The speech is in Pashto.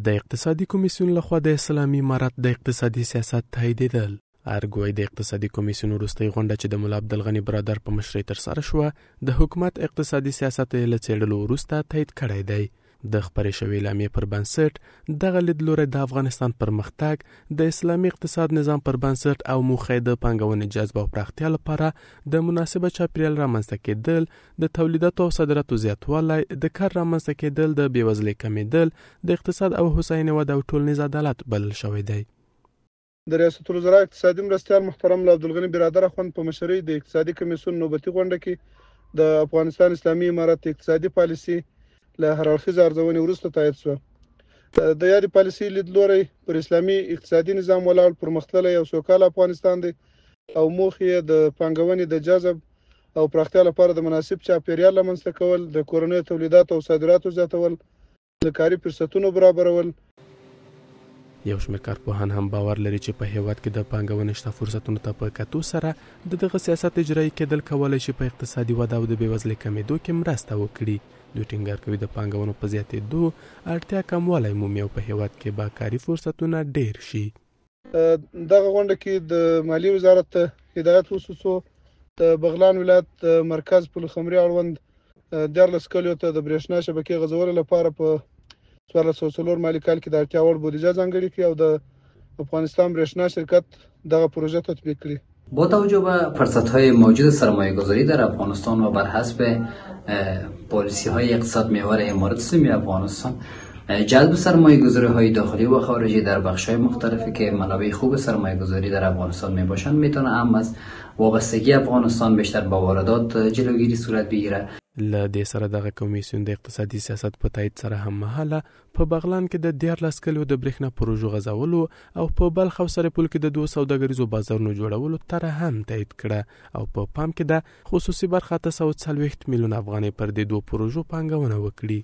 د اقتصادي کمیسیون لخوا د اسلامي امارت د اقتصادي سیاست تاییدېدل. ارګوی د اقتصادي کمیسیون وروستۍ غونډه چې د ملا عبدالغني برادر په مشرۍ ترسره شوه د حکومت اقتصادي سیاست یې له څېړلو وروسته تایید کړی دی. د خپرې شوې اعلامیې پر بنسټ دغه لیدلوری د افغانستان پرمختګ د اسلامي اقتصاد نظام پر بنسټ او موخه د پانګونې جذب او پراختیا لپاره د مناسبه چاپیریال رامنځته کېدل، د تولیداتو او صادراتو زیاتوالی، د کار رامنځته کېدل، د بېوزلۍ کمېدل، د اقتصاد او هوساینې وده او ټولنیز عدالت بلل شوی دی. د ریاست الوزرا اقتصادي مرستیال محترم ملا عبدالغني برادر اخوند په مشرۍ د اقتصادي کمیسیون نوبتي غونډه کې د افغانستان اسلامي امارت اقتصادي پالیسي له هر اړخیزې ارزونې وروسته تایید شوه. د یادې پالیسي لیدلوری پر اسلامي اقتصادي نظام ولاړ پرمختللی او سوکاله افغانستان دی او موخې یې د پانګونې د جذب او پراختیا لپاره د مناسب چاپیریال رامنځته کول، د کورنیو تولیداتو او صادراتو زیاتول، د کاري فرصتونو برابرول. یو شمېر کارپوهان هم باور لري چې په هیواد کې د پانګونې شته فرصتونو ته په کتو سره د دغه سیاست اجرایي کېدل کولی شي په اقتصادي وده او د بېوزلۍ کمېدو کې مرسته وکړي. دوی ټینګار کوي د پانګونو په زیاتېدو اړتیا کموالی مومي او په هیواد کې به کاري فرصتونه ډېر شي. دغه غونډه کې د مالیې وزارت ته هدایت وشو څو د بغلان ولایت مرکز پل خمري اړوند 14 کلیو ته د برېښنا شبکې غځولو لپاره په 1404 مالی کال کې د اړتیا وړ بودیجه ځانګړې کړي او د افغانستان برېښنا شرکت دغه پروژه تطبیق کړي. با توجه به فرصت‌های موجود سرمایه‌گذاری در افغانستان و بر حسب پالیسی‌های اقتصاد محور امارت اسلامی افغانستان، جلب سرمایه‌گذاری‌های داخلی و خارجی در بخش‌های مختلفی که منابع خوب سرمایه‌گذاری در افغانستان میباشند میتونه هم از وابستگی افغانستان بیشتر به واردات جلوگیری صورت بگیره. له دې سره دغه کمیسیون د اقتصادي سیاست په تایید سره هم مهاله په بغلان کې د 14 کلیو د برېښنا پروژو غځولو او په بلخ او سرپل کې د 2 سوداګریزو بازارونو جوړولو طرح هم تایید کړه او په پام کې د خصوصي برخه 340 میلیون افغانۍ پر دې 2 پروژو پانګونه وکړي.